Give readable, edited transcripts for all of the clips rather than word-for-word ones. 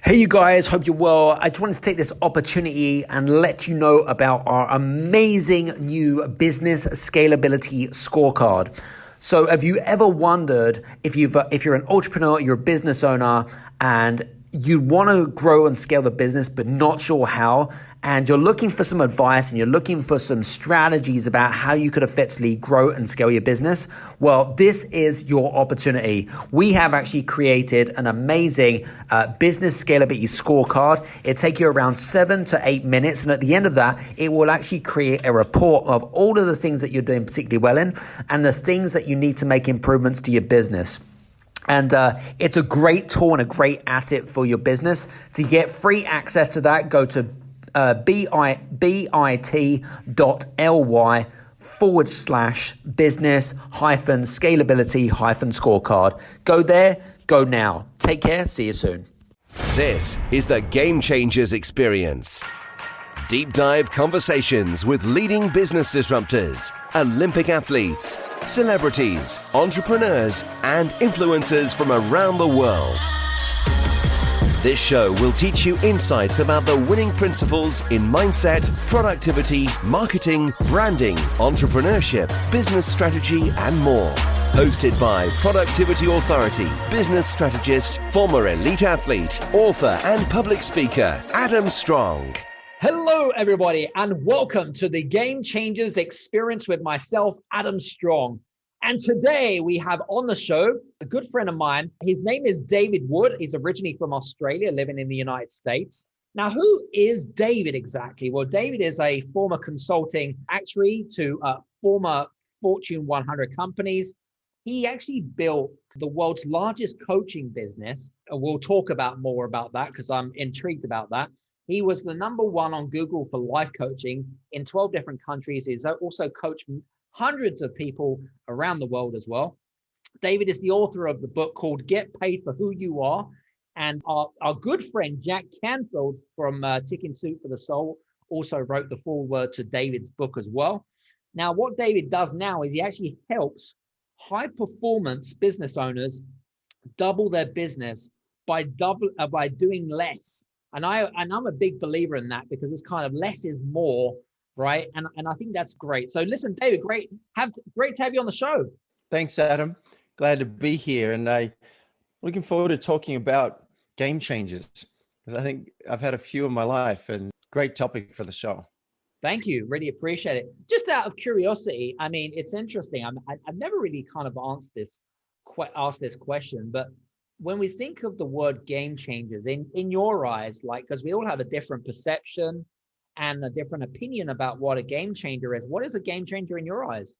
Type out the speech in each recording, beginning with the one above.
Hey, you guys, hope you're well. I just wanted to take this opportunity and let you know about our amazing new business scalability scorecard. So have you ever wondered if you're an entrepreneur, you're a business owner, and you want to grow and scale the business, but not sure how, and you're looking for some advice and you're looking for some strategies about how you could effectively grow and scale your business? Well, this is your opportunity. We have actually created an amazing business scalability scorecard. It'll take you around 7 to 8 minutes. And at the end of that, it will actually create a report of all of the things that you're doing particularly well in and the things that you need to make improvements to your business. And it's a great tool and a great asset for your business. To get free access to that, go to bit.ly/business scalability scorecard. Go there, go now. Take care, see you soon. This is the Game Changers Experience. Deep dive conversations with leading business disruptors, Olympic athletes, celebrities, entrepreneurs, and influencers from around the world. This show will teach you insights about the winning principles in mindset, productivity, marketing, branding, entrepreneurship, business strategy, and more. Hosted by Productivity Authority, business strategist, former elite athlete, author, and public speaker, Adam Strong. Hello, everybody, and welcome to the Game Changers Experience with myself, Adam Strong. And today we have on the show a good friend of mine. His name is David Wood. He's originally from Australia, living in the United States. Now, who is David exactly? Well, David is a former consulting actuary to former Fortune 100 companies. He actually built the world's largest coaching business. And we'll talk about more about that because I'm intrigued about that. He was the #1 on Google for life coaching in 12 different countries. He's also coached hundreds of people around the world as well. David is the author of the book called Get Paid for Who You Are. And our good friend, Jack Canfield from Chicken Soup for the Soul, also wrote the foreword to David's book as well. Now, what David does now is he actually helps high performance business owners double their business by doing less. And I'm a big believer in that because it's kind of less is more, right? And I think that's great. So listen, David, great to have you on the show. Thanks, Adam. Glad to be here. And looking forward to talking about game changers because I think I've had a few in my life and great topic for the show. Thank you. Really appreciate it. Just out of curiosity, I mean, it's interesting. I've never really kind of asked this question, but when we think of the word game changers in your eyes, like, because we all have a different perception and a different opinion about what a game changer is. What is a game changer in your eyes?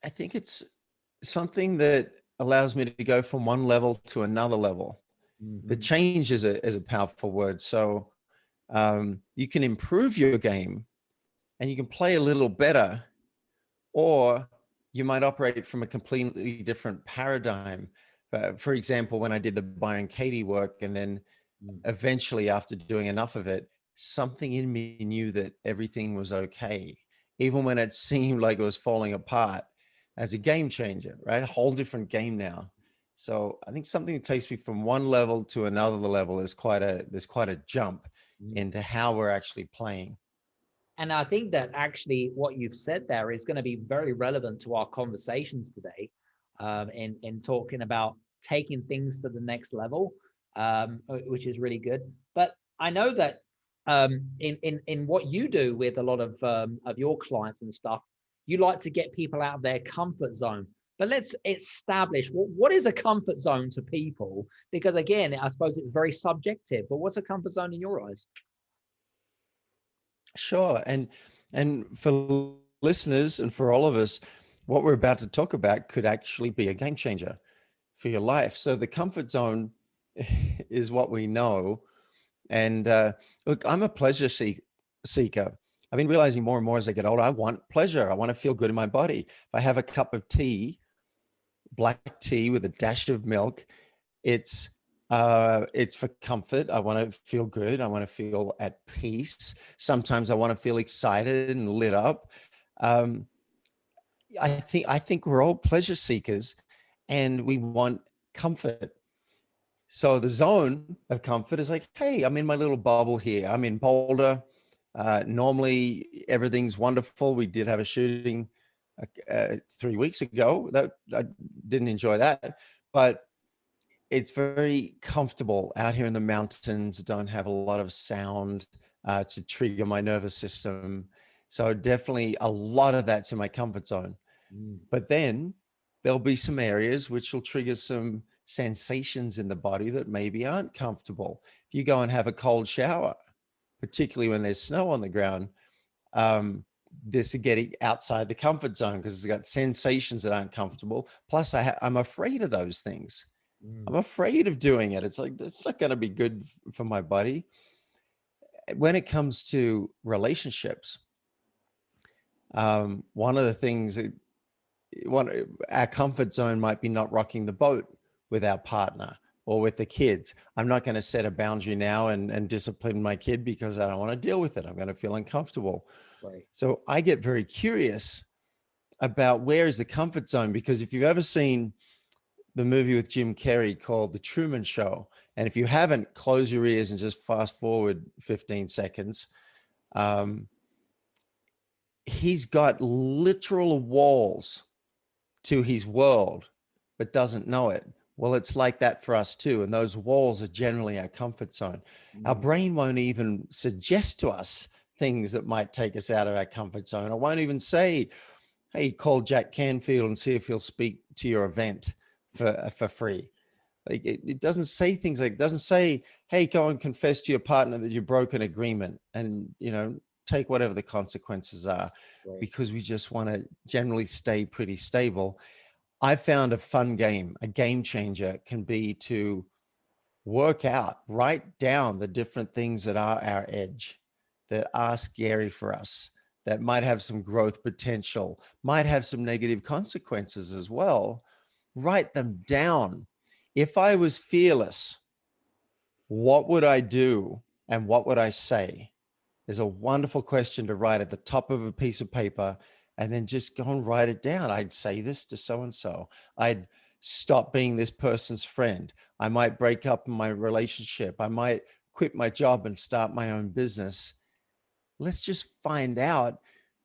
I think it's something that allows me to go from one level to another level. Mm-hmm. The change is a powerful word. So you can improve your game and you can play a little better, or you might operate from a completely different paradigm. For example, when I did the Byron Katie work, and then eventually after doing enough of it, something in me knew that everything was okay, even when it seemed like it was falling apart, as a game changer, right? A whole different game now. So I think something that takes me from one level to another level is there's quite a jump into how we're actually playing. And I think that actually what you've said there is going to be very relevant to our conversations today, in talking about taking things to the next level, which is really good. But I know that in what you do with a lot of your clients and stuff, you like to get people out of their comfort zone. But let's establish what is a comfort zone to people, because again, I suppose it's very subjective. But what's a comfort zone in your eyes? Sure. And for listeners and for all of us, what we're about to talk about could actually be a game changer for your life. So the comfort zone is what we know. And look, I'm a pleasure seeker. I've been realizing more and more as I get older, I want pleasure. I want to feel good in my body. If I have a cup of tea, black tea with a dash of milk, it's for comfort. I want to feel good. I want to feel at peace. Sometimes I want to feel excited and lit up. I think we're all pleasure seekers, and we want comfort. So the zone of comfort is like, hey, I'm in my little bubble here. I'm in Boulder. Normally everything's wonderful. We did have a shooting 3 weeks ago. That I didn't enjoy that, but it's very comfortable out here in the mountains. Don't have a lot of sound to trigger my nervous system. So definitely a lot of that's in my comfort zone. But then there'll be some areas which will trigger some sensations in the body that maybe aren't comfortable. If you go and have a cold shower, particularly when there's snow on the ground, this is getting outside the comfort zone because it's got sensations that aren't comfortable. Plus, I'm afraid of those things. I'm afraid of doing it. It's like, it's not going to be good for my body. When it comes to relationships, one of the things that our comfort zone might be not rocking the boat with our partner or with the kids. I'm not going to set a boundary now and discipline my kid because I don't want to deal with it. I'm going to feel uncomfortable. Right. So I get very curious about where is the comfort zone, because if you've ever seen the movie with Jim Carrey called The Truman Show, and if you haven't, close your ears and just fast forward 15 seconds. He's got literal walls to his world, but doesn't know it. Well, it's like that for us too. And those walls are generally our comfort zone. Our brain won't even suggest to us things that might take us out of our comfort zone. I won't even say, hey, call Jack Canfield and see if he'll speak to your event for free. Like it doesn't say things like, it doesn't say, hey, go and confess to your partner that you broke an agreement and, take whatever the consequences are, because we just want to generally stay pretty stable. I found a fun game, a game changer can be to write down the different things that are our edge, that are scary for us, that might have some growth potential, might have some negative consequences as well. Write them down. If I was fearless, what would I do and what would I say? Is a wonderful question to write at the top of a piece of paper and then just go and write it down. I'd say this to so-and-so. I'd stop being this person's friend. I might break up my relationship. I might quit my job and start my own business. Let's just find out.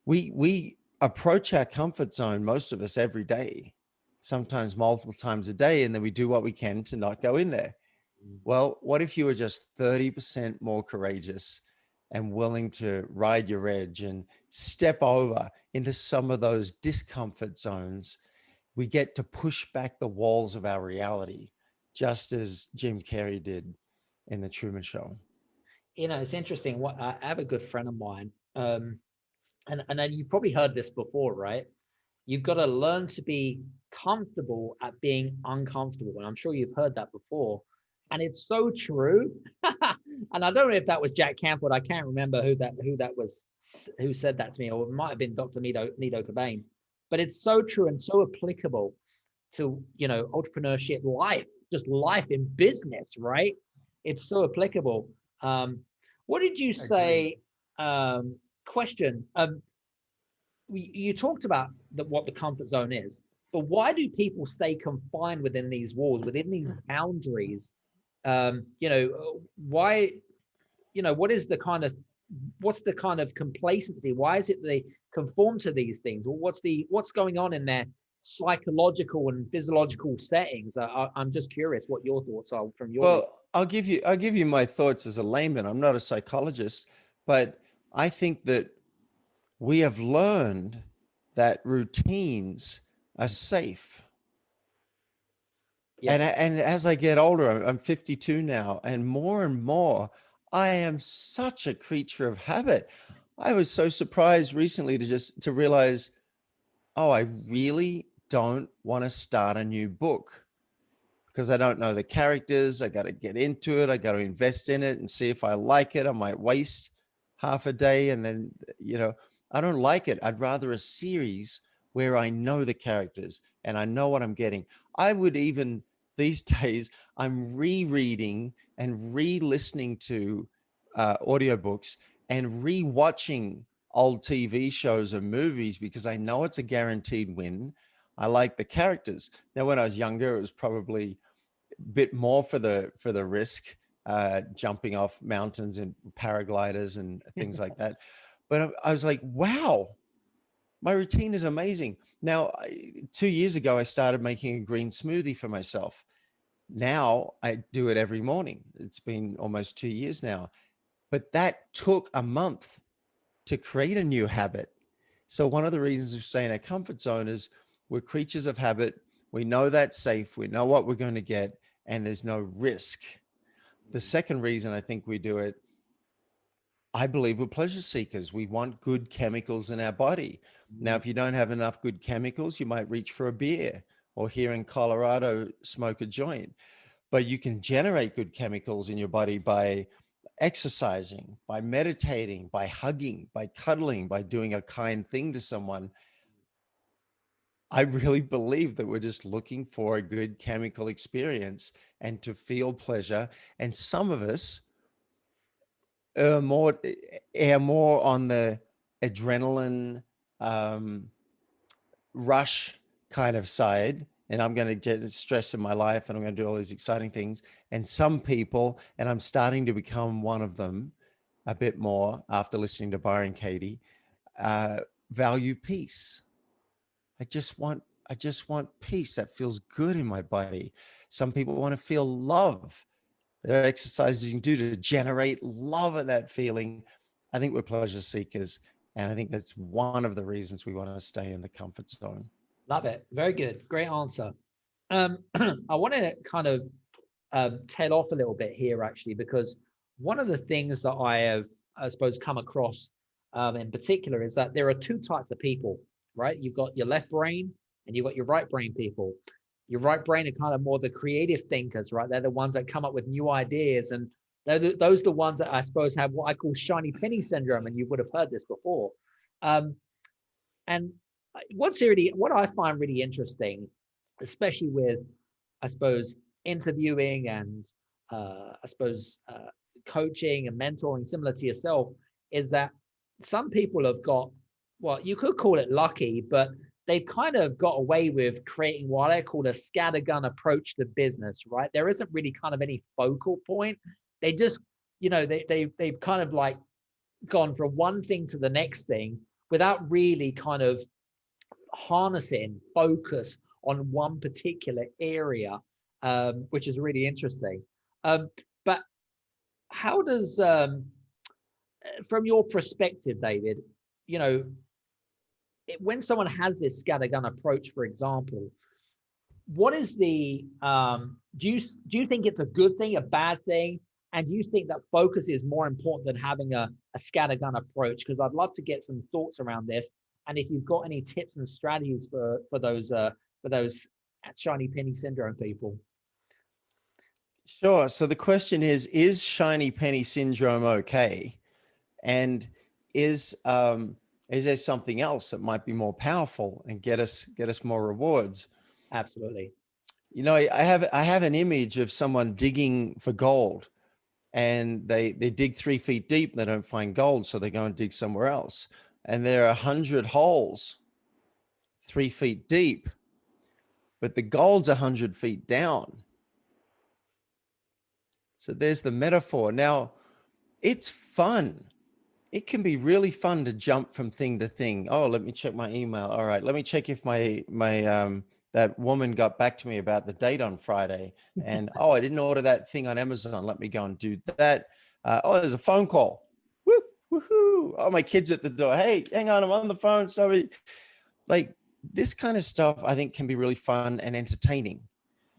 We approach our comfort zone, most of us, every day, sometimes multiple times a day, and then we do what we can to not go in there. Well, what if you were just 30% more courageous and willing to ride your edge and step over into some of those discomfort zones? We get to push back the walls of our reality, just as Jim Carrey did in The Truman Show. It's interesting. What I have a good friend of mine, and then you've probably heard this before, right? You've got to learn to be comfortable at being uncomfortable, and I'm sure you've heard that before. And it's so true. And I don't know if that was Jack Canfield. I can't remember who said that to me, or it might have been Dr. Nido Cobain. But it's so true and so applicable to, entrepreneurship, life, just life in business, right? It's so applicable. What did you say? Question. You talked about what the comfort zone is, but why do people stay confined within these walls, within these boundaries? Why, what's the kind of complacency? Why is it they conform to these things? Or what's going on in their psychological and physiological settings? I'm just curious what your thoughts are from your. Well, I'll give you my thoughts as a layman. I'm not a psychologist, but I think that we have learned that routines are safe. Yeah. And as I get older, I'm 52 now, and more, I am such a creature of habit. I was so surprised recently to realize, oh, I really don't want to start a new book because I don't know the characters. I got to get into it. I got to invest in it and see if I like it. I might waste half a day and then, I don't like it. I'd rather a series where I know the characters and I know what I'm getting. I would even, these days, I'm rereading and re-listening to audiobooks and re-watching old TV shows and movies because I know it's a guaranteed win. I like the characters. Now, when I was younger, it was probably bit more for the risk, jumping off mountains and paragliders and things like that. But I was like, wow, my routine is amazing. Now, 2 years ago, I started making a green smoothie for myself. Now I do it every morning. It's been almost 2 years now, but that took a month to create a new habit. So one of the reasons we stay in our comfort zone is we're creatures of habit. We know that's safe. We know what we're going to get, and there's no risk. The second reason I think we do it, I believe we're pleasure seekers. We want good chemicals in our body. Now, if you don't have enough good chemicals, you might reach for a beer, or here in Colorado, smoke a joint. But you can generate good chemicals in your body by exercising, by meditating, by hugging, by cuddling, by doing a kind thing to someone. I really believe that we're just looking for a good chemical experience and to feel pleasure. And some of us are more on the adrenaline rush kind of side. And I'm going to get stress in my life and I'm going to do all these exciting things. And some people, and I'm starting to become one of them a bit more after listening to Byron Katie, value peace. I just want peace that feels good in my body. Some people want to feel love. There are exercises you can do to generate love of that feeling. I think we're pleasure seekers. And I think that's one of the reasons we want to stay in the comfort zone. Love it. Very good. Great answer. I want to kind of tail off a little bit here, actually, because one of the things that I have, I suppose, come across in particular is that there are two types of people, right? You've got your left brain and you've got your right brain people. Your right brain are kind of more the creative thinkers, right? They're the ones that come up with new ideas. And those are the ones that I suppose have what I call shiny penny syndrome. And you would have heard this before. And what I find really interesting, especially with, I suppose, interviewing and coaching and mentoring, similar to yourself, is that some people have got, well, you could call it lucky, but they've kind of got away with creating what I call a scattergun approach to business, right? There isn't really kind of any focal point. They just, they've kind of like gone from one thing to the next thing without really kind of harnessing focus on one particular area, which is really interesting. But how does, from your perspective, David, when someone has this scattergun approach, for example, what is the, do you think it's a good thing, a bad thing? And do you think that focus is more important than having a scattergun approach? Because I'd love to get some thoughts around this. And if you've got any tips and strategies for those shiny penny syndrome people. Sure. So the question is shiny penny syndrome okay? And is there something else that might be more powerful and get us more rewards? Absolutely. I have an image of someone digging for gold, and they dig 3 feet deep and they don't find gold, so they go and dig somewhere else. And there are 100 holes 3 feet deep, but the gold's 100 feet down. So there's the metaphor. Now, it's fun. It can be really fun to jump from thing to thing. Oh, let me check my email. All right, let me check if my that woman got back to me about the date on Friday. And oh, I didn't order that thing on Amazon. Let me go and do that. Oh, there's a phone call. Woo, woohoo! Oh, my kid's at the door. Hey, hang on, I'm on the phone. Sorry. Like this kind of stuff, I think, can be really fun and entertaining.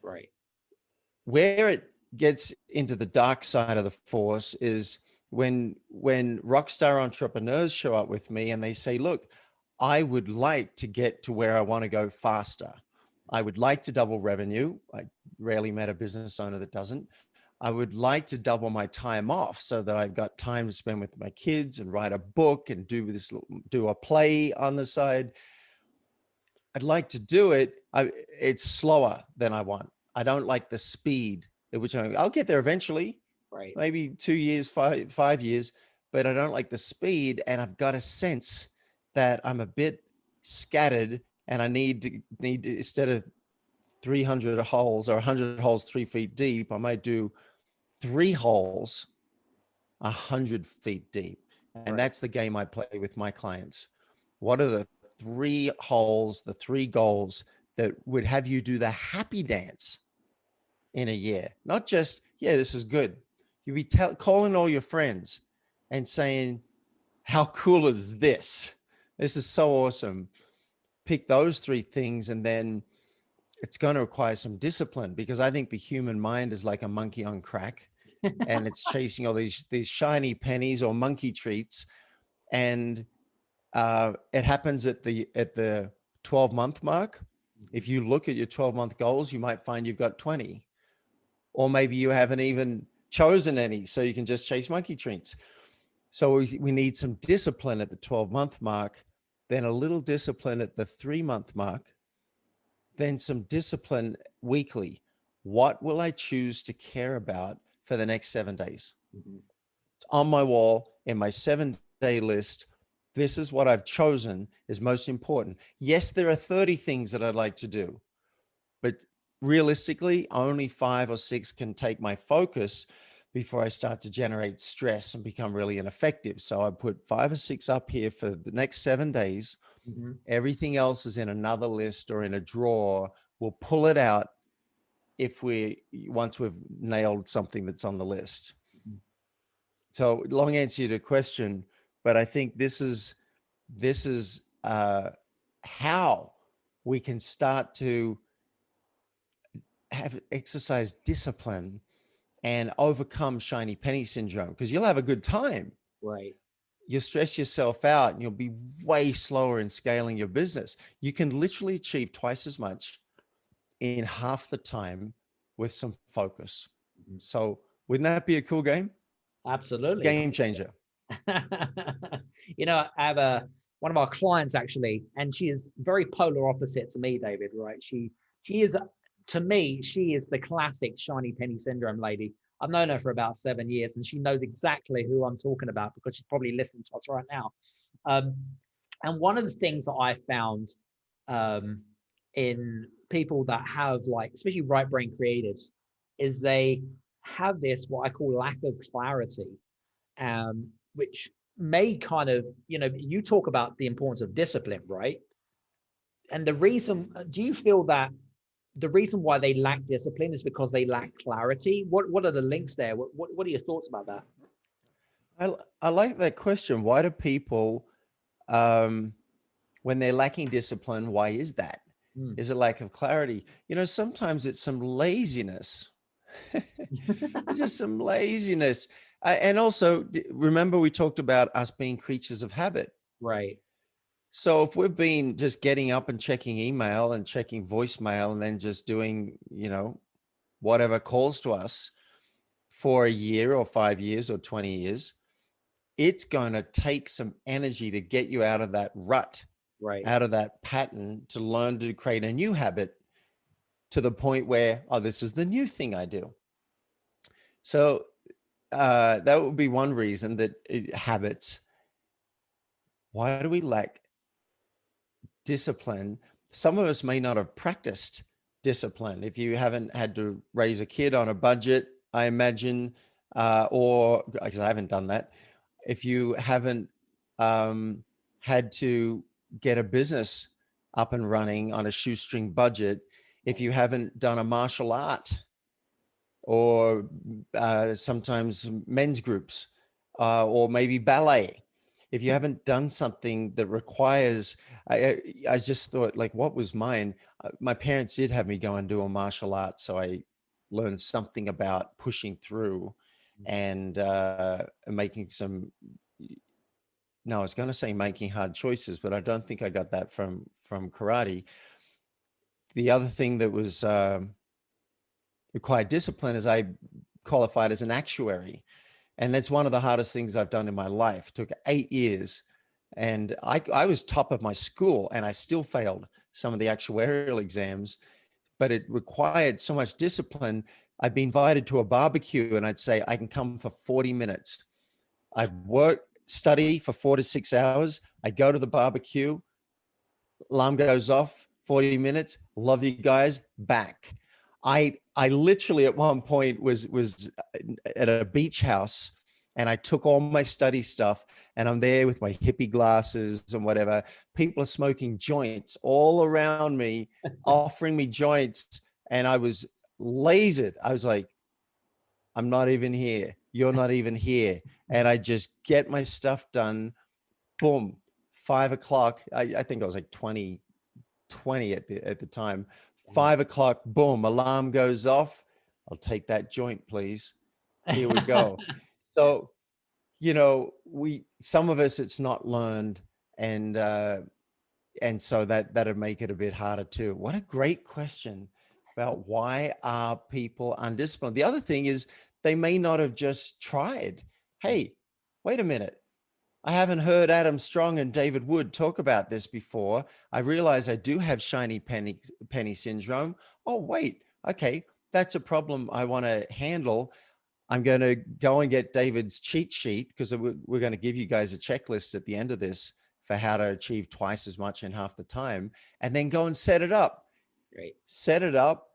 Right. Where it gets into the dark side of the force is when rock star entrepreneurs show up with me and they say, look, I would like to get to where I want to go faster. I would like to double revenue. I rarely met a business owner that doesn't. I would like to double my time off so that I've got time to spend with my kids and write a book and do a play on the side. I'd like to do it. It's slower than I want. I don't like the speed at which I'll get there eventually. Right. Maybe 2 years, 5 years, but I don't like the speed. And I've got a sense that I'm a bit scattered and I need to instead of 300 holes or 100 holes 3 feet deep. I might do 3 holes 100 feet deep. And Right. that's the game I play with my clients. What are the 3 holes, the 3 goals that would have you do the happy dance in a year? Not just, yeah, this is good. You'd be calling all your friends and saying, how cool is this? This is so awesome. Pick those 3 things, and then it's going to require some discipline, because I think the human mind is like a monkey on crack, and it's chasing all these shiny pennies or monkey treats. And it happens at the 12-month mark. If you look at your 12-month goals, you might find you've got 20, or maybe you haven't even chosen any, so you can just chase monkey treats. So we need some discipline at the 12-month mark, then a little discipline at the 3-month mark, then some discipline weekly. What will I choose to care about for the next 7 days? Mm-hmm. It's on my wall in my 7-day list. This is what I've chosen is most important. Yes, there are 30 things that I'd like to do, but realistically, only 5 or 6 can take my focus before I start to generate stress and become really ineffective. So I put 5 or 6 up here for the next 7 days. Mm-hmm. Everything else is in another list or in a drawer. We'll pull it out once we've nailed something that's on the list. Mm-hmm. So long answer to the question, but I think this is how we can start to exercise discipline and overcome shiny penny syndrome, because you'll have a good time. Right. You'll stress yourself out and you'll be way slower in scaling your business. You can literally achieve twice as much in half the time with some focus. Mm-hmm. So wouldn't that be a cool game? Absolutely. Game changer. You know, I have one of our clients actually, and she is very polar opposite to me, David, right? She is, to me, she is the classic shiny penny syndrome lady. I've known her for about 7 years, and she knows exactly who I'm talking about because she's probably listening to us right now. And one of the things that I found in people that have, like, especially right brain creatives, is they have this, what I call lack of clarity, which may kind of, you talk about the importance of discipline, right? And the reason, do you feel that the reason why they lack discipline is because they lack clarity? What are the links there? What are your thoughts about that? I like that question. Why do people, when they're lacking discipline, why is that? Is it lack of clarity? Sometimes it's some laziness. It's just some laziness. And also, remember we talked about us being creatures of habit. Right. So if we've been just getting up and checking email and checking voicemail and then just doing, whatever calls to us for a year or 5 years or 20 years, it's going to take some energy to get you out of that rut, right, out of that pattern, to learn to create a new habit to the point where, oh, this is the new thing I do. So that would be one reason that habits. Why do we lack discipline? Some of us may not have practiced discipline. If you haven't had to raise a kid on a budget, I imagine, or because I haven't done that. If you haven't had to get a business up and running on a shoestring budget, if you haven't done a martial art, or sometimes men's groups, or maybe ballet. If you haven't done something that requires, I just thought, like, what was mine? My parents did have me go and do a martial art, so I learned something about pushing through and making some. No, I was going to say making hard choices, but I don't think I got that from karate. The other thing that was required discipline is I qualified as an actuary. And that's one of the hardest things I've done in my life. It took 8 years. And I was top of my school and I still failed some of the actuarial exams, but it required so much discipline. I'd be invited to a barbecue and I'd say, I can come for 40 minutes. I'd study for 4 to 6 hours. I go to the barbecue, alarm goes off, 40 minutes. Love you guys. Back. I literally at one point was at a beach house, and I took all my study stuff, and I'm there with my hippie glasses and whatever. People are smoking joints all around me, offering me joints. And I was lasered. I was like, I'm not even here. You're not even here. And I just get my stuff done. Boom. 5 o'clock. I think I was like 20 at the time. 5 o'clock. Boom. Alarm goes off. I'll take that joint, please. Here we go. So, some of us, it's not learned. And so that'd make it a bit harder too. What a great question about why are people undisciplined? The other thing is they may not have just tried. Hey, wait a minute. I haven't heard Adam Strong and David Wood talk about this before. I realize I do have shiny penny syndrome. Oh, wait. Okay. That's a problem I want to handle. I'm going to go and get David's cheat sheet, because we're going to give you guys a checklist at the end of this for how to achieve twice as much in half the time, and then go and set it up. Great. Set it up,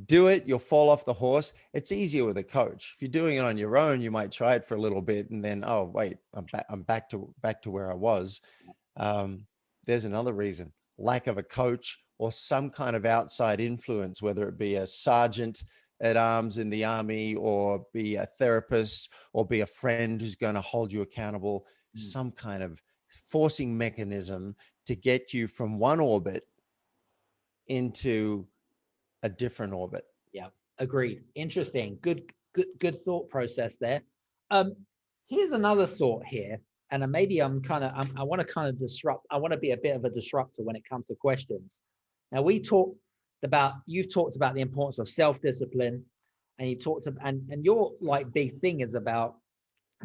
do it. You'll fall off the horse. It's easier with a coach. If you're doing it on your own, you might try it for a little bit and then, oh, wait, I'm back to where I was. There's another reason: lack of a coach or some kind of outside influence, whether it be a sergeant at arms in the army, or be a therapist, or be a friend who's going to hold you accountable, some kind of forcing mechanism to get you from one orbit into a different orbit. Yeah, agreed. Interesting. Good thought process there. Here's another thought here, and maybe I want to kind of disrupt. I want to be a bit of a disruptor when it comes to questions. Now, you've talked about the importance of self-discipline, and you talked about, and your like big thing is about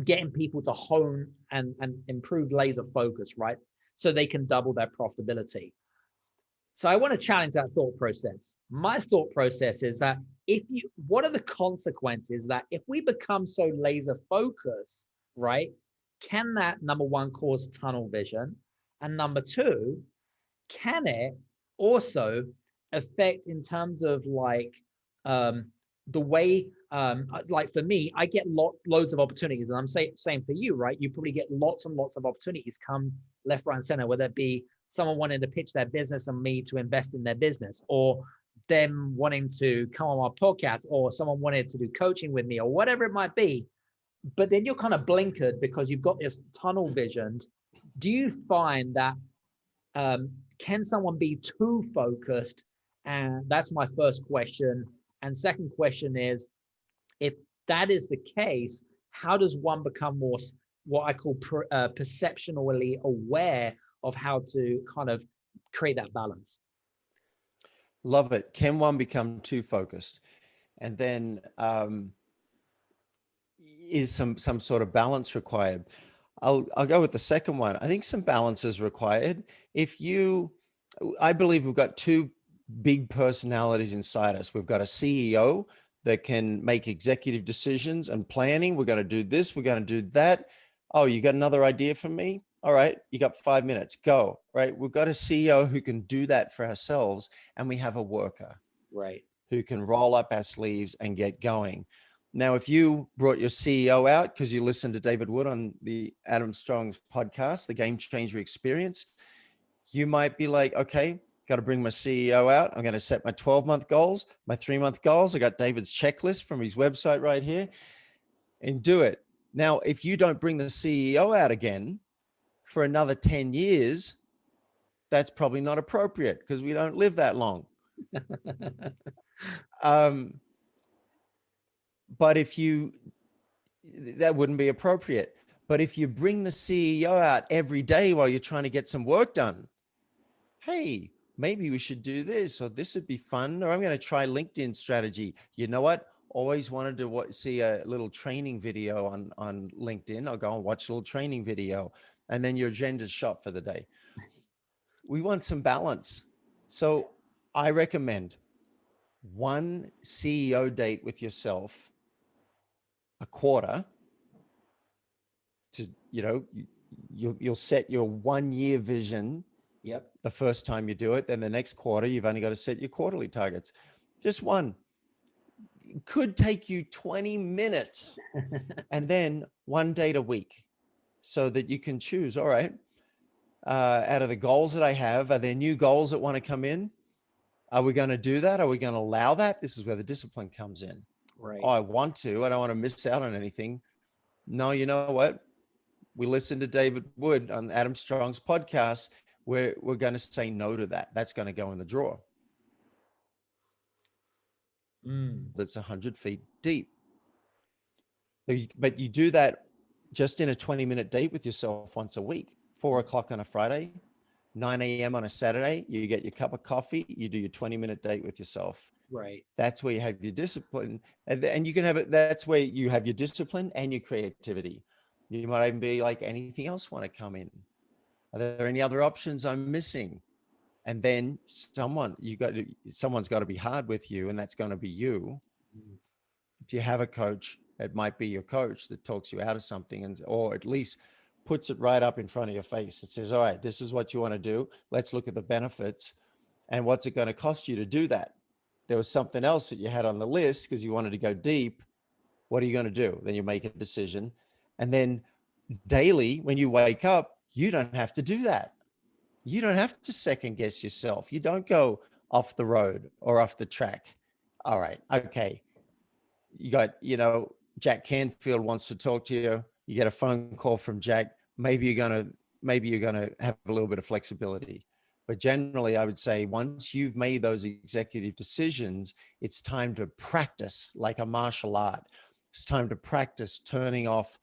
getting people to hone and improve laser focus, right? So they can double their profitability. So I want to challenge that thought process. My thought process is that what are the consequences that if we become so laser focused, right? Can that, number one, cause tunnel vision? And number two, can it also affect in terms of like the way, like for me, I get loads of opportunities, and I'm saying for you, right? You probably get lots and lots of opportunities come left, right, and center, whether it be someone wanting to pitch their business and me to invest in their business, or them wanting to come on my podcast, or someone wanted to do coaching with me, or whatever it might be. But then you're kind of blinkered because you've got this tunnel vision. Do you find that can someone be too focused? And that's my first question. And second question is, if that is the case, how does one become more, what I call perceptually aware of how to kind of create that balance? Love it. Can one become too focused? And then is some sort of balance required? I'll go with the second one. I think some balance is required. I believe we've got two big personalities inside us. We've got a CEO that can make executive decisions and planning. We're going to do this. We're going to do that. Oh, you got another idea for me? All right, you got 5 minutes, go, right? We've got a CEO who can do that for ourselves, and we have a worker, right, who can roll up our sleeves and get going. Now, if you brought your CEO out because you listened to David Wood on the Adam Strong's podcast, The Game Changer Experience, you might be like, okay, got to bring my CEO out. I'm going to set my 12-month goals, my 3-month goals. I got David's checklist from his website right here, and do it. Now, if you don't bring the CEO out again for another 10 years, that's probably not appropriate because we don't live that long. But that wouldn't be appropriate. But if you bring the CEO out every day while you're trying to get some work done, hey, maybe we should do this, or this would be fun, or I'm going to try LinkedIn strategy. You know what? Always wanted to see a little training video on LinkedIn. I'll go and watch a little training video, and then your agenda's shot for the day. We want some balance. So I recommend one CEO date with yourself a quarter to, you'll set your 1 year vision Yep. the first time you do it. Then the next quarter, you've only got to set your quarterly targets. Just one. It could take you 20 minutes and then one date a week so that you can choose, all right, out of the goals that I have, are there new goals that want to come in? Are we going to do that? Are we going to allow that? This is where the discipline comes in. Right. Oh, I want to. I don't want to miss out on anything. No, you know what? We listened to David Wood on Adam Strong's podcast. We're going to say no to that. That's going to go in the drawer. That's 100 feet deep. But you do that just in a 20-minute date with yourself once a week, 4 o'clock on a Friday, 9 a.m. on a Saturday, you get your cup of coffee, you do your 20-minute date with yourself. Right. That's where you have your discipline. And you can have it. That's where you have your discipline and your creativity. You might even be like, anything else want to come in? Are there any other options I'm missing? And then someone's got to be hard with you, and that's going to be you. If you have a coach, it might be your coach that talks you out of something, or at least puts it right up in front of your face. It says, all right, this is what you want to do. Let's look at the benefits and what's it going to cost you to do that. There was something else that you had on the list because you wanted to go deep. What are you going to do? Then you make a decision. And then daily, when you wake up, you don't have to do that. You don't have to second guess yourself. You don't go off the road or off the track. All right. Okay. You got, Jack Canfield wants to talk to you. You get a phone call from Jack. Maybe you're going to have a little bit of flexibility. But generally, I would say once you've made those executive decisions, it's time to practice like a martial art. It's time to practice turning off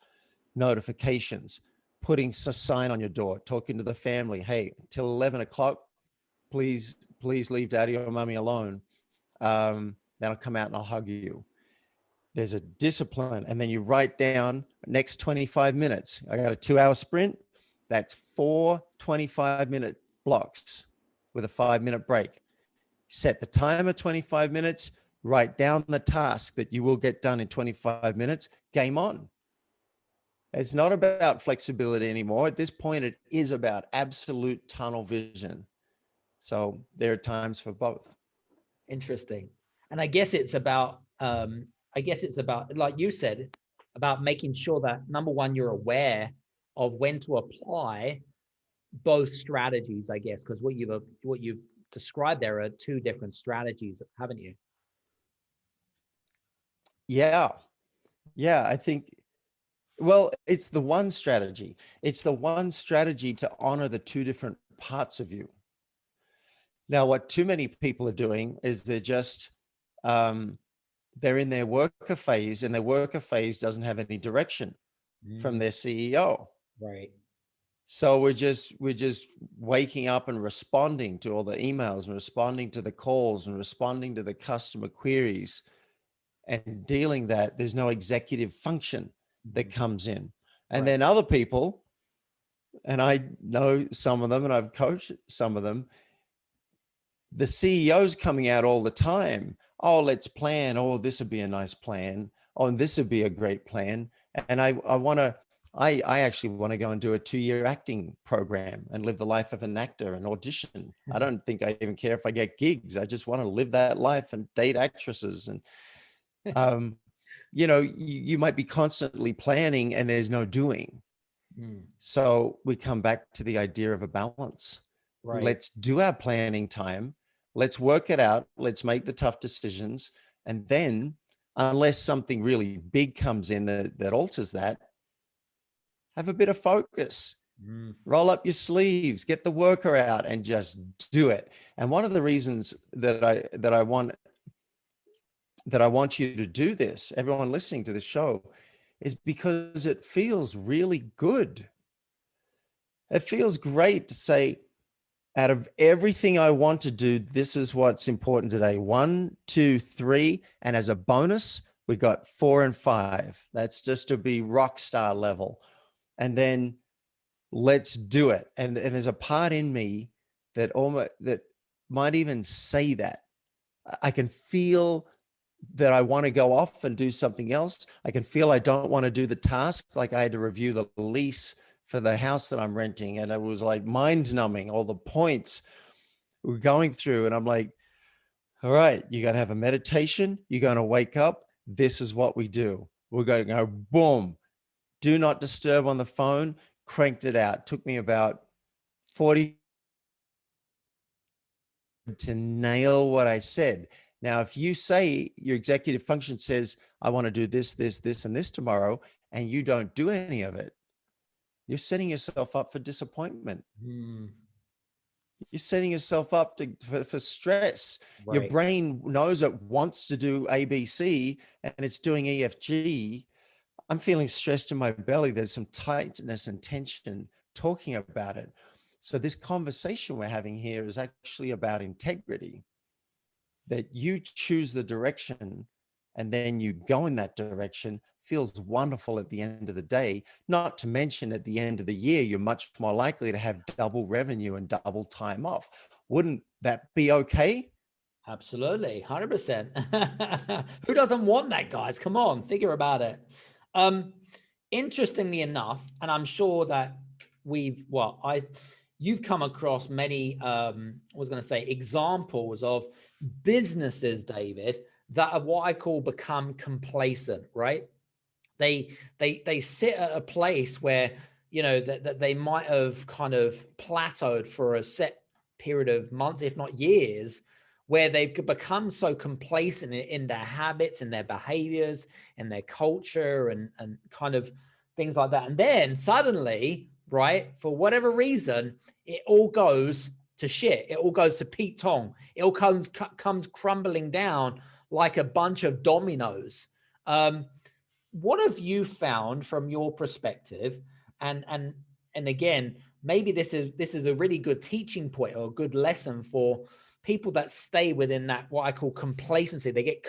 notifications, putting a sign on your door, talking to the family. Hey, till 11 o'clock, please leave daddy or mommy alone. Then I'll come out and I'll hug you. There's a discipline. And then you write down next 25 minutes. I got a 2-hour sprint. That's 4 25-minute blocks with a 5-minute break. Set the timer 25 minutes, write down the task that you will get done in 25 minutes, game on. It's not about flexibility anymore. At this point, it is about absolute tunnel vision. So there are times for both. Interesting. And I guess it's about, like you said, about making sure that number one, you're aware of when to apply both strategies, I guess, because what you've described there are two different strategies, haven't you? Yeah. I think, well, it's the one strategy. It's the one strategy to honor the two different parts of you. Now, what too many people are doing is they're just, they're in their worker phase, and their worker phase doesn't have any direction from their CEO. Right. So we're just waking up and responding to all the emails and responding to the calls and responding to the customer queries and dealing that. There's no executive function that comes in. And Right. then other people, and I know some of them and I've coached some of them, the CEO's coming out all the time. Oh, let's plan. Oh, this would be a nice plan. Oh, and this would be a great plan. And I actually want to go and do a 2-year acting program and live the life of an actor and audition. I don't think I even care if I get gigs. I just want to live that life and date actresses. And, you might be constantly planning and there's no doing. So we come back to the idea of a balance. Right. Let's do our planning time. Let's work it out. Let's make the tough decisions. And then unless something really big comes in that alters that, have a bit of focus, roll up your sleeves, get the worker out and just do it. And one of the reasons that I want you to do this, everyone listening to the show, is because it feels really good. It feels great to say, out of everything I want to do, this is what's important today. 1, 2, 3. And as a bonus, we got 4 and 5. That's just to be rock star level. And then let's do it. And there's a part in me that might even say that. I can feel that I want to go off and do something else. I can feel I don't want to do the task. Like I had to review the lease for the house that I'm renting. And it was like mind numbing, all the points we're going through. And I'm like, all right, you're going to have a meditation. You're going to wake up. This is what we do. We're going to go boom, do not disturb on the phone, cranked it out. Took me about 40 to nail what I said. Now, if you say your executive function says, I want to do this, this, this, and this tomorrow, and you don't do any of it, you're setting yourself up for disappointment. You're setting yourself up for stress. Right. Your brain knows it wants to do ABC and it's doing EFG. I'm feeling stressed in my belly. There's some tightness and tension talking about it. So this conversation we're having here is actually about integrity, that you choose the direction and then you go in that direction. Feels wonderful at the end of the day. Not to mention at the end of the year, you're much more likely to have double revenue and double time off. Wouldn't that be okay? Absolutely. 100%. Who doesn't want that, guys? Come on, figure about it. Interestingly enough, and I'm sure that you've come across many, I was going to say examples of businesses, David, that are what I call become complacent, right? They sit at a place where, you know, that they might have kind of plateaued for a set period of months, if not years, where they've become so complacent in their habits and their behaviors and their culture and kind of things like that. And then suddenly, right, for whatever reason, it all goes to shit. It all goes to Pete Tong. It all comes crumbling down like a bunch of dominoes. What have you found from your perspective? And again, maybe this is a really good teaching point or a good lesson for people that stay within that, what I call complacency. They get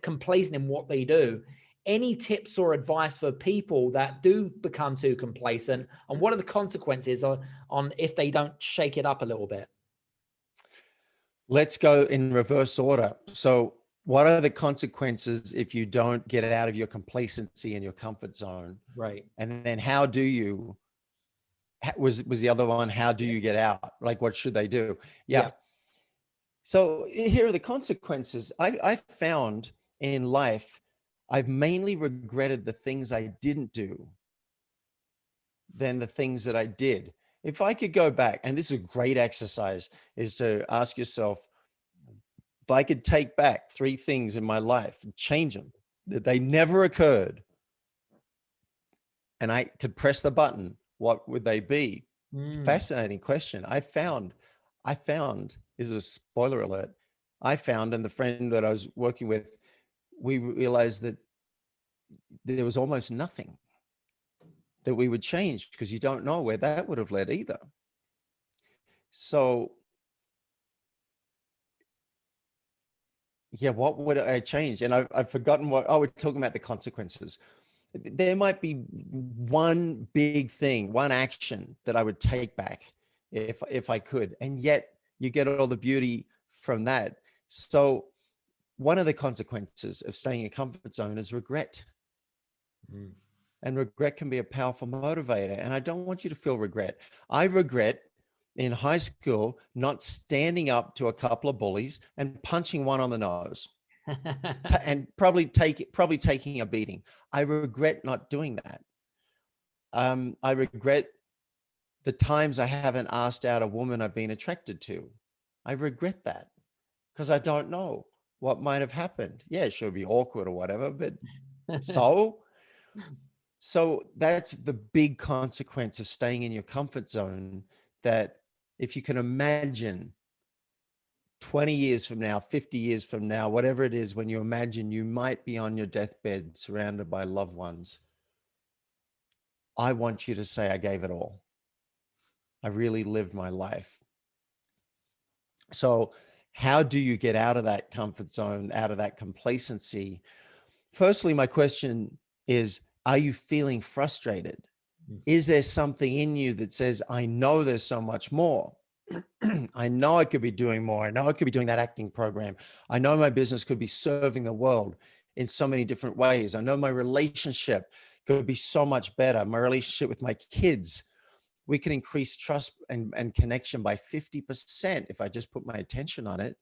complacent in what they do. Any tips or advice for people that do become too complacent, and what are the consequences on if they don't shake it up a little bit? Let's go in reverse order. So what are the consequences if you don't get out of your complacency and your comfort zone? Right. And then how do you, was the other one, how do you get out? Like, what should they do? Yeah. So here are the consequences. I found in life, I've mainly regretted the things I didn't do than the things that I did. If I could go back, and this is a great exercise, is to ask yourself, if I could take back 3 things in my life and change them, that they never occurred, and I could press the button, what would they be? Fascinating question. I found, this is a spoiler alert, I found, and the friend that I was working with, we realized that there was almost nothing that we would change, because you don't know where that would have led either. So yeah, what would I change? And I've forgotten what, we're talking about the consequences. There might be one big thing, one action that I would take back if I could. And yet you get all the beauty from that. So one of the consequences of staying in a comfort zone is regret. And regret can be a powerful motivator. And I don't want you to feel regret. I regret in high school not standing up to a couple of bullies and punching one on the nose and probably taking a beating. I regret not doing that. I regret the times I haven't asked out a woman I've been attracted to. I regret that because I don't know what might have happened. Yeah, it should be awkward or whatever, but so that's the big consequence of staying in your comfort zone, that if you can imagine 20 years from now, 50 years from now, whatever it is, when you imagine you might be on your deathbed surrounded by loved ones, I want you to say, I gave it all. I really lived my life. So how do you get out of that comfort zone, out of that complacency? Firstly, my question is, are you feeling frustrated? Is there something in you that says, I know there's so much more. I know I could be doing more. I know I could be doing that acting program. I know my business could be serving the world in so many different ways. I know my relationship could be so much better. My relationship with my kids, we can increase trust and connection by 50% if I just put my attention on it.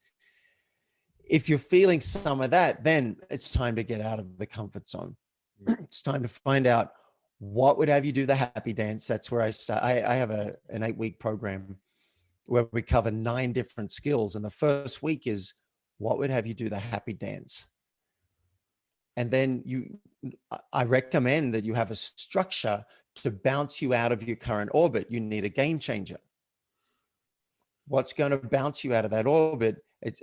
If you're feeling some of that, then it's time to get out of the comfort zone. It's time to find out what would have you do the happy dance. That's where I start. I have an 8-week program where we cover 9 different skills. And the first week is what would have you do the happy dance? And then I recommend that you have a structure to bounce you out of your current orbit. You need a game changer. What's going to bounce you out of that orbit? It's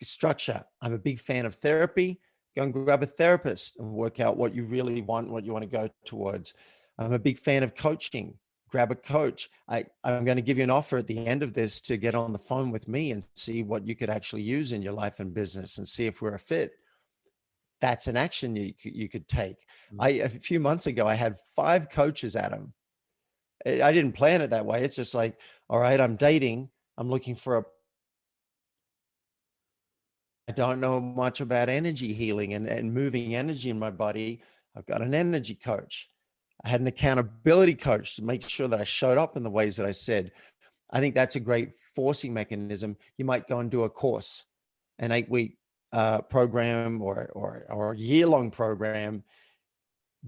structure. I'm a big fan of therapy. Go and grab a therapist and work out what you really want, what you want to go towards. I'm a big fan of coaching. Grab a coach. I'm going to give you an offer at the end of this to get on the phone with me and see what you could actually use in your life and business and see if we're a fit. That's an action you could take. A few months ago, I had 5 coaches, Adam. I didn't plan it that way. It's just like, all right, I'm dating. I'm looking for I don't know much about energy healing and moving energy in my body. I've got an energy coach. I had an accountability coach to make sure that I showed up in the ways that I said. I think that's a great forcing mechanism. You might go and do a course, an 8-week program or a year-long program.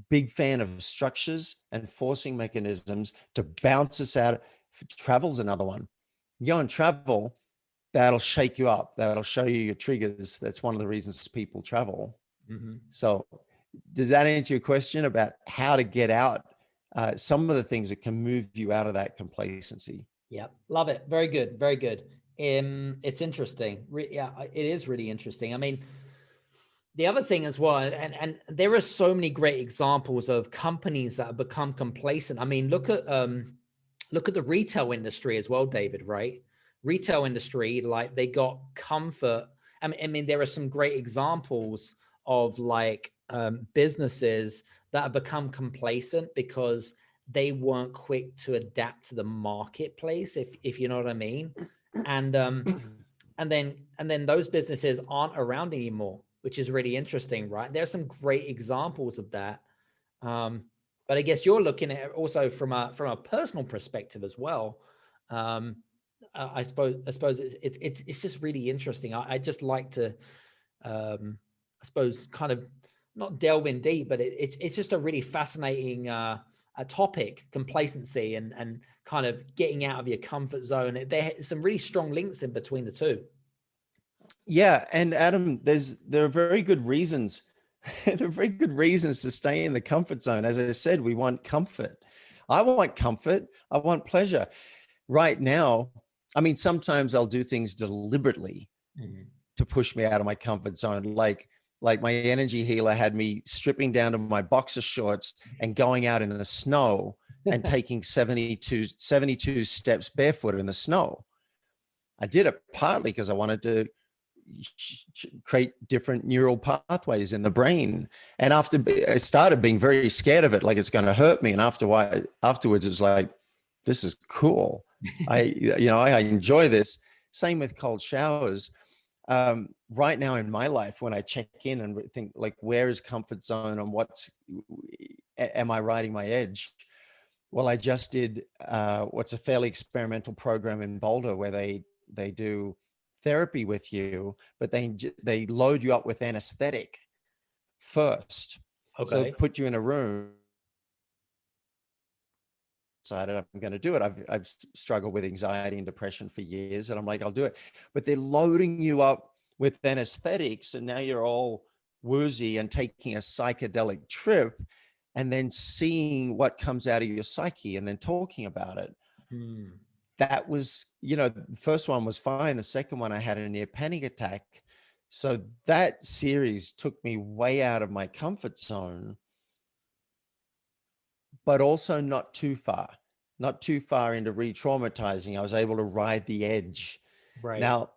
Big fan of structures and forcing mechanisms to bounce us out. Travel's another one. You go and travel, that'll shake you up. That'll show you your triggers. That's one of the reasons people travel. Mm-hmm. So does that answer your question about how to get out some of the things that can move you out of that complacency? Yeah, love it. Very good. Very good. It's interesting. Yeah, it is really interesting. I mean, the other thing as well, and there are so many great examples of companies that have become complacent. I mean, look at the retail industry as well, David, right? Retail industry, like they got comfort. I mean, there are some great examples of like businesses that have become complacent because they weren't quick to adapt to the marketplace, if you know what I mean. And then those businesses aren't around anymore, which is really interesting, right? There's some great examples of that. But I guess you're looking at it also from a personal perspective as well. I suppose it's just really interesting. I just like to, I suppose, kind of not delve in deep, but it's just a really fascinating a topic, complacency and kind of getting out of your comfort zone. There's some really strong links in between the two. Yeah, and Adam, there are very good reasons. There are very good reasons to stay in the comfort zone. As I said, we want comfort. I want comfort. I want pleasure. Right now, I mean, sometimes I'll do things deliberately to push me out of my comfort zone. Like my energy healer had me stripping down to my boxer shorts and going out in the snow and taking 72 steps barefoot in the snow. I did it partly because I wanted to create different neural pathways in the brain. And after I started being very scared of it, like it's going to hurt me. And afterwards it's like, this is cool. I enjoy this. Same with cold showers. Right now in my life, when I check in and think like, where is comfort zone and am I riding my edge? Well, I just did what's a fairly experimental program in Boulder where they do therapy with you, but they load you up with anesthetic first. Okay. So they put you in a room. Decided I'm going to do it. I've struggled with anxiety and depression for years, and I'm like, I'll do it. But they're loading you up with anesthetics, and now you're all woozy and taking a psychedelic trip, and then seeing what comes out of your psyche, and then talking about it. That was, the first one was fine. The second one, I had a near panic attack. So that series took me way out of my comfort zone, but also not too far into re-traumatizing. I was able to ride the edge. Right. Now,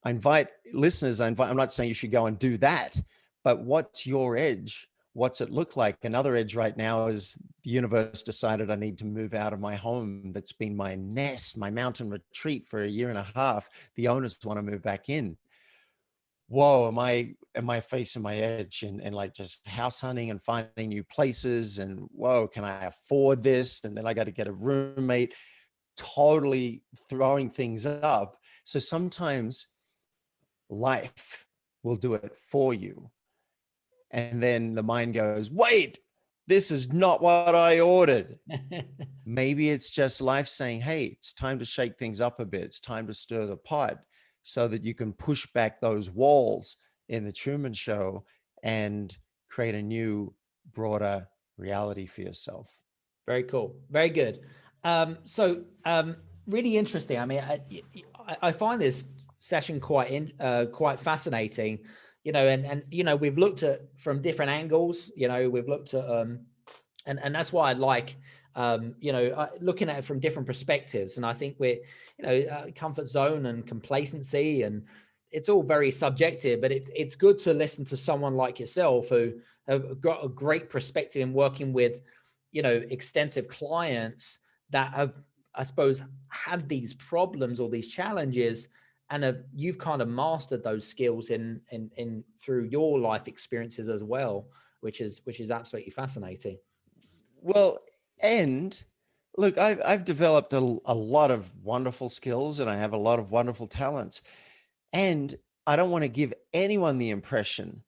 I invite listeners, I'm not saying you should go and do that, but what's your edge? What's it look like? Another edge right now is the universe decided I need to move out of my home. That's been my nest, my mountain retreat for a year and a half. The owners want to move back in. Whoa, am I facing my edge and like just house hunting and finding new places and whoa, can I afford this? And then I got to get a roommate, totally throwing things up. So sometimes life will do it for you. And then the mind goes, wait, this is not what I ordered. Maybe it's just life saying, hey, it's time to shake things up a bit. It's time to stir the pot so that you can push back those walls in the Truman Show and create a new, broader reality for yourself. Very cool. Very good. Really interesting. I mean, I find this session quite fascinating, and we've looked at from different angles, we've looked at, and that's why I like, looking at it from different perspectives. And I think we're, comfort zone and complacency, and it's all very subjective, but it's good to listen to someone like yourself who have got a great perspective in working with, extensive clients that have, I suppose, had these problems or these challenges, and you've kind of mastered those skills in through your life experiences as well, which is absolutely fascinating. Well, and look, I've developed a lot of wonderful skills, and I have a lot of wonderful talents. And I don't want to give anyone the impression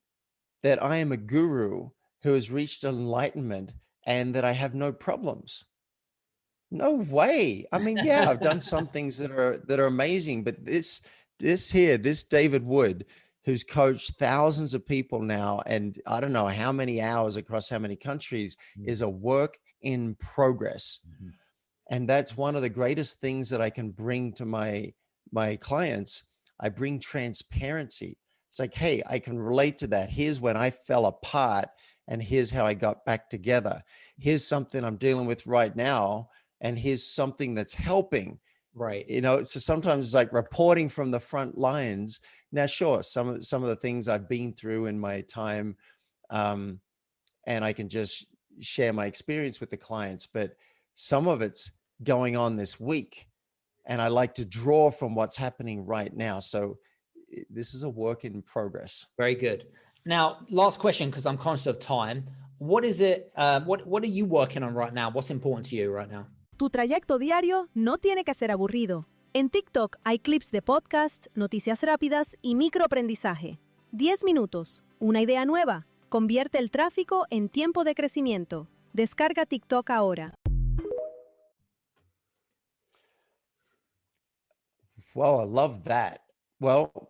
that I am a guru who has reached enlightenment and that I have no problems. No way. I mean, yeah, I've done some things that are amazing, but this David Wood, who's coached thousands of people now, and I don't know how many hours across how many countries, is a work in progress. Mm-hmm. And that's one of the greatest things that I can bring to my clients. I bring transparency. It's like, hey, I can relate to that. Here's when I fell apart, and here's how I got back together. Here's something I'm dealing with right now, and here's something that's helping. Right. So sometimes it's like reporting from the front lines. Now, sure, some of the things I've been through in my time, and I can just share my experience with the clients, but some of it's going on this week, and I like to draw from what's happening right now. So this is a work in progress. Very good. Now, last question, because I'm conscious of time. What is it? What are you working on right now? What's important to you right now? Tu trayecto diario no tiene que ser aburrido. En TikTok hay clips de podcast, noticias rápidas y microaprendizaje. 10 minutos, una idea nueva. Convierte el tráfico en tiempo de crecimiento. Descarga TikTok ahora. Well, I love that. Well,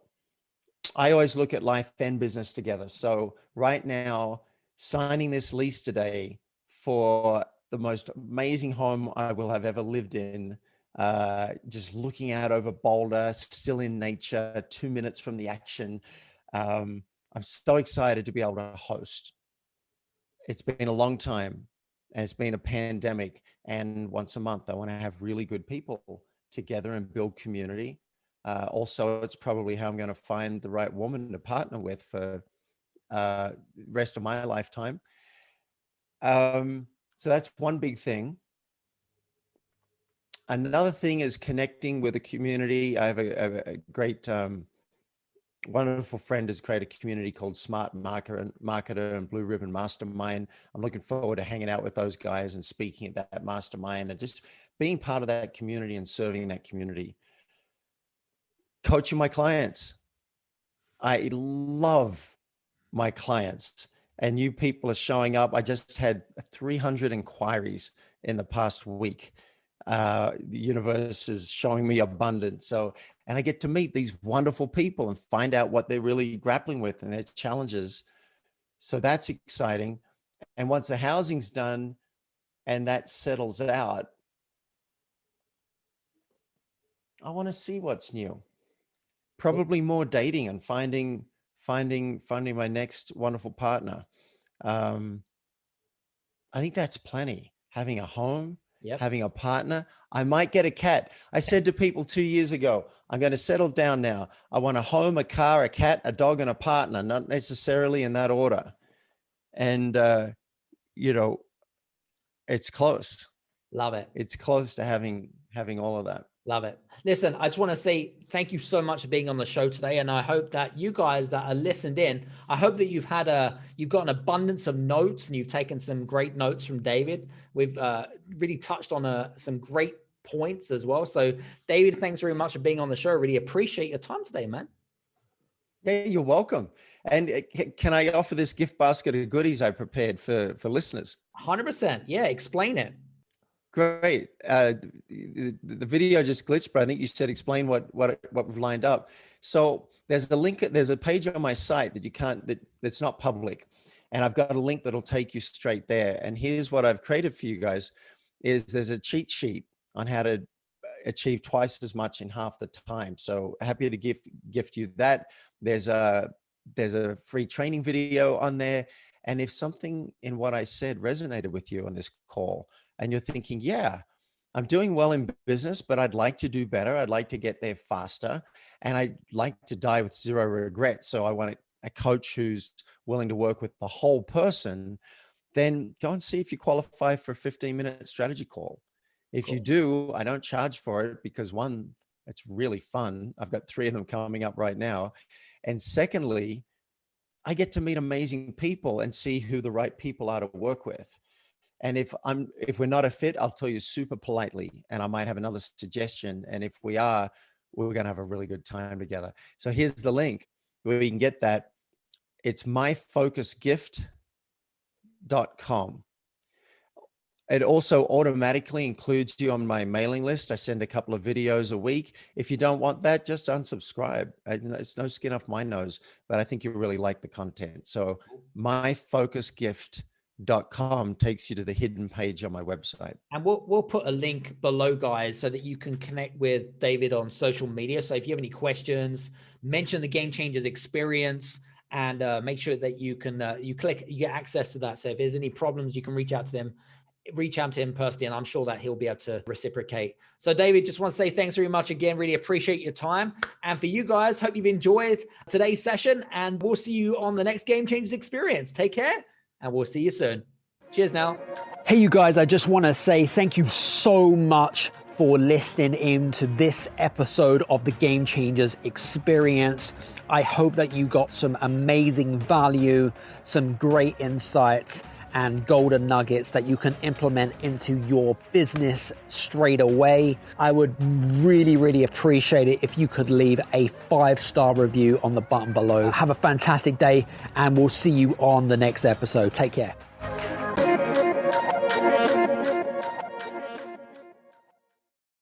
I always look at life and business together. So right now, signing this lease today for the most amazing home I will have ever lived in, just looking out over Boulder, still in nature, 2 minutes from the action. I'm so excited to be able to host. It's been a long time, and it's been a pandemic, and once a month I want to have really good people together and build community. Also, it's probably how I'm going to find the right woman to partner with for the rest of my lifetime. So that's one big thing. Another thing is connecting with a community. I have a great, wonderful friend who's created a community called Smart Marketer and Blue Ribbon Mastermind. I'm looking forward to hanging out with those guys and speaking at that mastermind and just being part of that community and serving that community. Coaching my clients. I love my clients, and you people are showing up. I just had 300 inquiries in the past week. The universe is showing me abundance. And I get to meet these wonderful people and find out what they're really grappling with and their challenges. So that's exciting. And once the housing's done and that settles out, I want to see what's new. Probably more dating and finding my next wonderful partner. I think that's plenty. Having a home, having a partner. I might get a cat. I said to people 2 years ago, I'm going to settle down now. I want a home, a car, a cat, a dog, and a partner, not necessarily in that order. And, it's close. Love it. It's close to having all of that. Love it. Listen, I just want to say thank you so much for being on the show today. And I hope that you guys that are listened in, I hope that you've got an abundance of notes and you've taken some great notes from David. We've really touched on some great points as well. So David, thanks very much for being on the show. Really appreciate your time today, man. Yeah, you're welcome. And can I offer this gift basket of goodies I prepared for listeners? 100%. Yeah. Explain it. Great. The video just glitched, but I think you said explain what we've lined up. So there's a page on my site that's not public, and I've got a link that'll take you straight there. And here's what I've created for you guys: there's a cheat sheet on how to achieve twice as much in half the time. So happy to gift you that. There's a free training video on there, and if something in what I said resonated with you on this call, and you're thinking, yeah, I'm doing well in business, but I'd like to do better. I'd like to get there faster. And I'd like to die with zero regrets. So I want a coach who's willing to work with the whole person. Then go and see if you qualify for a 15-minute strategy call. If you do, I don't charge for it because one, it's really fun. I've got 3 of them coming up right now. And secondly, I get to meet amazing people and see who the right people are to work with. And if we're not a fit, I'll tell you super politely, and I might have another suggestion. And if we are, we're going to have a really good time together. So here's the link where you can get that. It's myfocusgift.com. It also automatically includes you on my mailing list. I send a couple of videos a week. If you don't want that, just unsubscribe. It's no skin off my nose, but I think you really like the content. So myfocusgift.com takes you to the hidden page on my website. And we'll put a link below, guys, so that you can connect with David on social media. So if you have any questions, mention the Game Changers experience, and make sure that you get access to that. So if there's any problems, you can reach out to him personally, and I'm sure that he'll be able to reciprocate. So David, just want to say thanks very much again. Really appreciate your time. And for you guys, hope you've enjoyed today's session, and we'll see you on the next Game Changers experience. Take care, and we'll see you soon. Cheers now. Hey, you guys, I just want to say thank you so much for listening in to this episode of the Game Changers experience. I hope that you got some amazing value, some great insights, and golden nuggets that you can implement into your business straight away. I would really, really appreciate it if you could leave a 5-star review on the button below. Have a fantastic day, and we'll see you on the next episode. Take care.